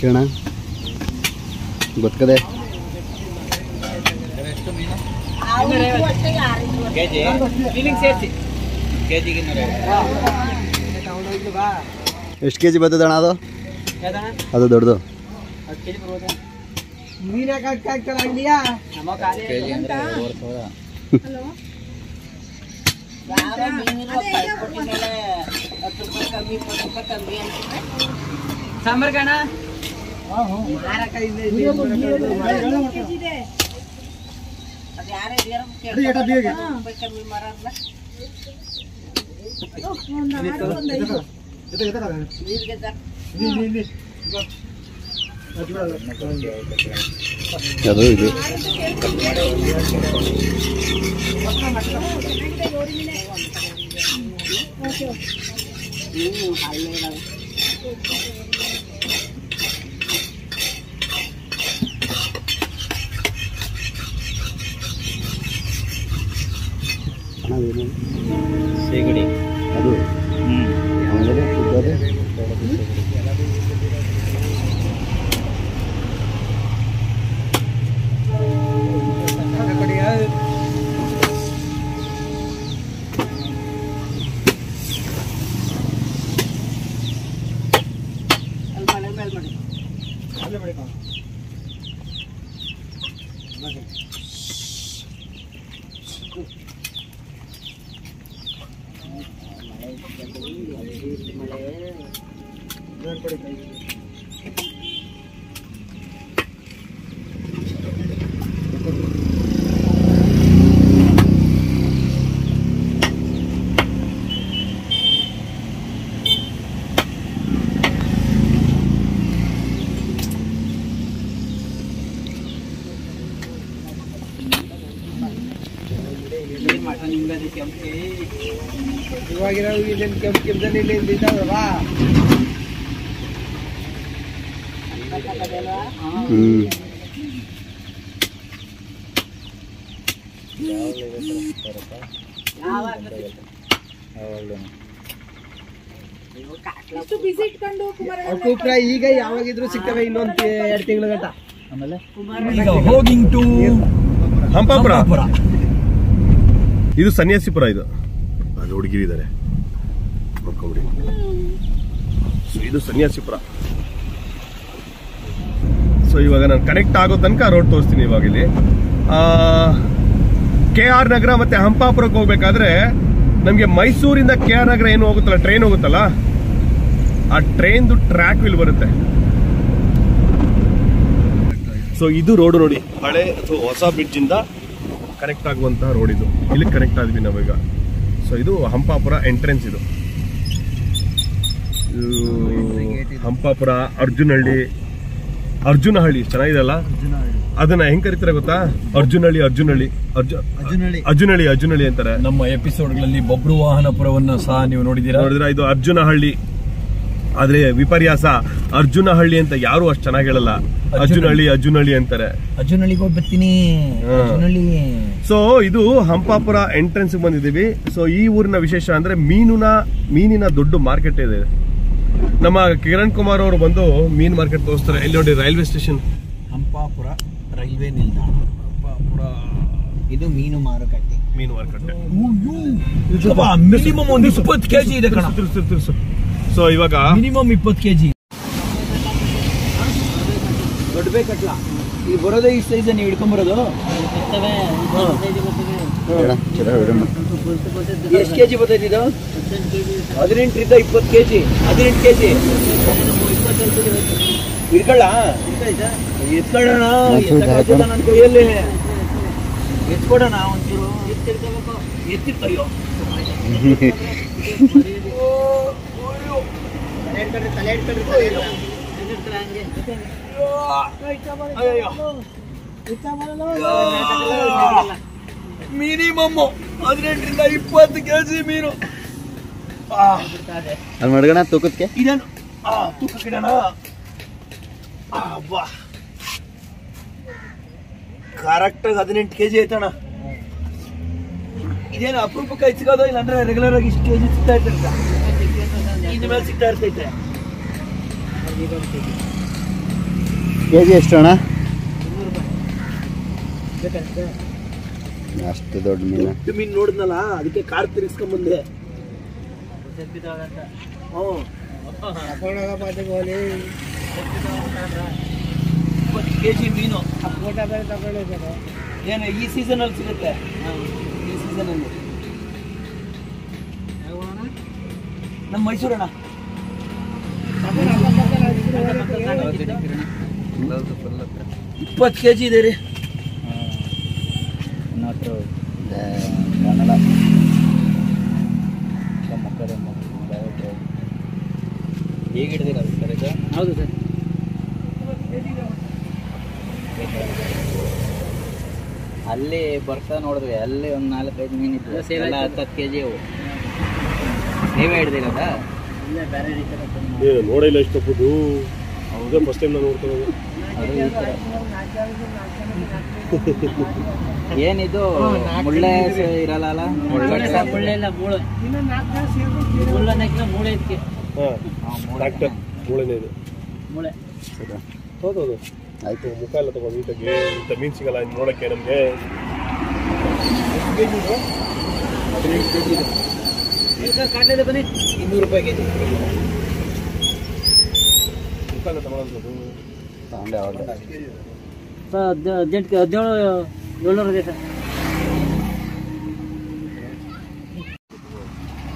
ಕೇಳೋಣ ಗೊತ್ತದೆ ಎಷ್ಟು K G ಬರ್ತದೆ ಅಣ್ಣ ಅದು ಅದು ದೊಡ್ಡದು ಸಾಂಬಾರ್ ಕಣ ಅದು ಇದು ಸೇಗಡಿ ಅದು ಇವಾಗಿರೋ ಕೆಂಪದಲ್ಲಿ ಇದ್ದಾವಲ್ವಾ ಈಗ ಯಾವಾಗಿದ್ರು ಸಿಗ್ತವೆ ಇನ್ನೊಂದು 2 ತಿಂಗಳ ಗಂಟ. ಆಮೇಲೆ ಹೋಗಿಂಗ್ ಟು ಹಂಪಾಪುರ. ಇದು ಸನ್ಯಾಸಿಪುರ. ಇದು ಅದು ಹುಡುಗಿರಿದ್ದಾರೆ ನೋಡ್ಕೊಂಬಿಡಿ. ಸೊ ಇದು ಸನ್ಯಾಸಿಪುರ. ಸೊ ಇವಾಗ ನಾನು ಕನೆಕ್ಟ್ ಆಗೋ ತನಕ ರೋಡ್ ತೋರಿಸ್ತೀನಿ. ಇವಾಗ ಇಲ್ಲಿ KR ನಗರ ಮತ್ತೆ ಹಂಪಾಪುರಕ್ಕೆ ಹೋಗ್ಬೇಕಾದ್ರೆ ನಮಗೆ ಮೈಸೂರಿಂದ KR ನಗರ ಏನು ಹೋಗುತ್ತಲ್ಲ, ಟ್ರೈನ್ ಹೋಗುತ್ತಲ್ಲ, ಆ ಟ್ರೈನ್ದು ಟ್ರ್ಯಾಕ್ ಇಲ್ಲಿ ಬರುತ್ತೆ. ಸೊ ಇದು ರೋಡ್ ನೋಡಿ, ಹಳೆ ಅಥವಾ ಹೊಸ ಬ್ರಿಡ್ಜ್ ಇಂದ ಕನೆಕ್ಟ್ ಆಗುವಂತಹ ರೋಡ್ ಇದು. ಇಲ್ಲಿ ಕನೆಕ್ಟ್ ಆದ್ವಿ ನಾವೀಗ. ಸೊ ಇದು ಹಂಪಾಪುರ ಎಂಟ್ರೆನ್ಸ್. ಇದು ಹಂಪಾಪುರ, ಅರ್ಜುನಹಳ್ಳಿ ಚೆನ್ನಾಗಿದೆಲ್ಲ. ಅದನ್ನ ಹೆಂಗ್ ಕರೀತಾರೆ ಗೊತ್ತಾ? ಅರ್ಜುನಹಳ್ಳಿ ಅಂತಾರೆ. ನಮ್ಮ ಎಪಿಸೋಡ್ಗಳಲ್ಲಿ ಬಬ್ರು ವಾಹನಪುರವನ್ನ ಸಹ ನೀವು ನೋಡಿದೀರಾ. ಇದು ಅರ್ಜುನಹಳ್ಳಿ. ಆದ್ರೆ ವಿಪರ್ಯಾಸ, ಅರ್ಜುನಹಳ್ಳಿ ಅಂತ ಯಾರು ಅಷ್ಟು ಚೆನ್ನಾಗಿ ಹೇಳಲ್ಲ. ಅರ್ಜುನಹಳ್ಳಿ ಅಂತಾರೆ. ಅರ್ಜುನಹಳ್ಳಿಗೆ ಹೋಗ್ಬರ್ತೀನಿ. ಸೊ ಇದು ಹಂಪಾಪುರ ಎಂಟ್ರೆನ್ಸ್ ಬಂದಿದ್ದೀವಿ. ಸೊ ಈ ಊರಿನ ವಿಶೇಷ ಅಂದ್ರೆ ಮೀನಿನ ದೊಡ್ಡ ಮಾರ್ಕೆಟ್ ಇದೆ. ನಮ್ಮ ಕಿರಣ್ ಕುಮಾರ್ ಅವರು ಬಂದು ಮೀನ್ ಮಾರ್ಕೆಟ್ ತೋರಿಸ್ತಾರೆ. ಇಲ್ಲಿ ನೋಡಿ, ರೈಲ್ವೆ ಸ್ಟೇಷನ್ ಹಂಪಾಪುರ ರೈಲ್ವೆ ನಿಲ್ದಾಣ. ಹಂಪಾಪುರ ಇದು ಮೀನು ಮಾರುಕಟ್ಟೆ. ಮಿನಿಮಮ್ ಒಂದು 20 kg ಇದೆ ಕಣ. ಸೊ ಇವಾಗ ಮಿನಿಮಮ್ 20 kg ದೊಡ್ಡ ಬೇಕಟ್ಲ. ಈಗ ಬರೋದೇ ಈ ಸೈಜ್ ನೀವು ಹಿಡ್ಕೊಂಬರೋದು. ಎಷ್ಟು ಕೆಜಿ ಬರ್ತೈತಿ ಇದು? 18ರಿಂದ 20 kg. 18 kg ಹಿಡ್ಕೊಳ್ಳ. ಎತ್ಕೊಳ್ಳೋಣ. ನನ್ನ ಕೈಯಲ್ಲಿ ಎತ್ಕೊಡೋಣ ಒಂಚೂರು. ಎತ್ತಿರ್ತಾಯೋ ಮಿನಿಮಮ್ 18ರಿಂದ 20 kg ಮೀನು. ಅಲ್ಲಿ ಮಡ್ಗಣ ತೂಕಕ್ಕೆ ಇದನ್ನು ತೂಕಕ್ಕಿಡೋಣ. ಕರೆಕ್ಟಾಗಿ 18 kg ಐತಣ್ಣ. ಇದೇನು ಅಪರೂಪಕ್ಕೆ ಸಿಗೋದು, ಇಲ್ಲಾಂದ್ರೆ ರೆಗ್ಯುಲರ್ ಆಗಿ ಇಷ್ಟು kg ಸಿಗ್ತಾ ಇರ್ತೈತೆ. ಇನ್ನು ಮೇಲೆ ಸಿಗ್ತಾ ಇರ್ತೈತೆ. ಕೆ ಜಿ ಎಷ್ಟು ಅಣ್ಣ? ಅಷ್ಟು ದೊಡ್ಡ ಮೀನು. ದೊಡ್ಡ ಮೀನು ನೋಡಿದ್ನಲ್ಲ, ಅದಕ್ಕೆ ಕಾರ್ ತಿರ್ಗಿಸ್ಕೊಂಬಂದೆ. ಹ್ಞೂ 20 kg ಮೀನು ಏನು ಈ ಸೀಸನಲ್ಲಿ ಸಿಗುತ್ತೆ. ಈ ಸೀಸನಲ್ಲಿ ನಮ್ಮ ಮೈಸೂರಣ್ಣ 20 kg ಇದೆ ರೀ. ಹೇಗೆ ಹಿಡಿದಿರ ಸರ್? ಹೌದು ಸರ್. ಅಲ್ಲಿ ಬರ್ತಾ ನೋಡಿದ್ವಿ, ಅಲ್ಲಿ ಒಂದು 4-5 ಮೀನಿತ್ತು, ಎಲ್ಲ 10 kg ಅವು. ನೀವೇ ಹಿಡ್ದಿರೋದಾ? ನೋಡಿಲ್ಲ ಇಷ್ಟಪಟ್ಟು. ಹೌದು, ಫಸ್ಟ್ ಟೈಮ್ ನಾನು ನೋಡ್ತಿರೋದು. ಏನಿದು ಮುಳ್ಳೆ ಇರಲ್ಲ? ಮುಳ್ಳೆ ಇಲ್ಲ, ಮೂಳೆ. ಮೂಳೆ ಇದಕ್ಕೆ. ಡಾಕ್ಟರ್ ಮೂಳೆನೇ ಇದು. ಮೂಳೆ ಹೌದೌದು. ಆಯ್ತು. ಮುಖ ಎಲ್ಲ ತಗೊಂಡು ನೀಟಾಗಿ ಇಂಥ ಮೀನು ಸಿಗಲ್ಲ ನೋಡೋಕ್ಕೆ ನಮಗೆ. 200 ರೂಪಾಯಿ kg. ಮುಖ ಎಲ್ಲ ತಗೊಳ್ಳೋದು ತಗೊಂಡೆ ಅವಾಗ. 1700 ಇದೆ ಸರ್.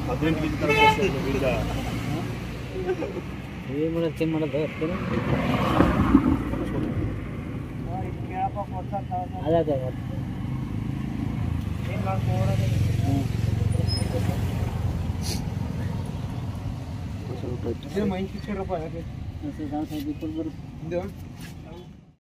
18 kg ಬೀಜ. ಏನು ಮಾಡೋದು, ಚೇಂಜ್ ಮಾಡೋದು ಅದೇ ಮೈನ್ ಕಿಚ್ಚರಪ್ಪ.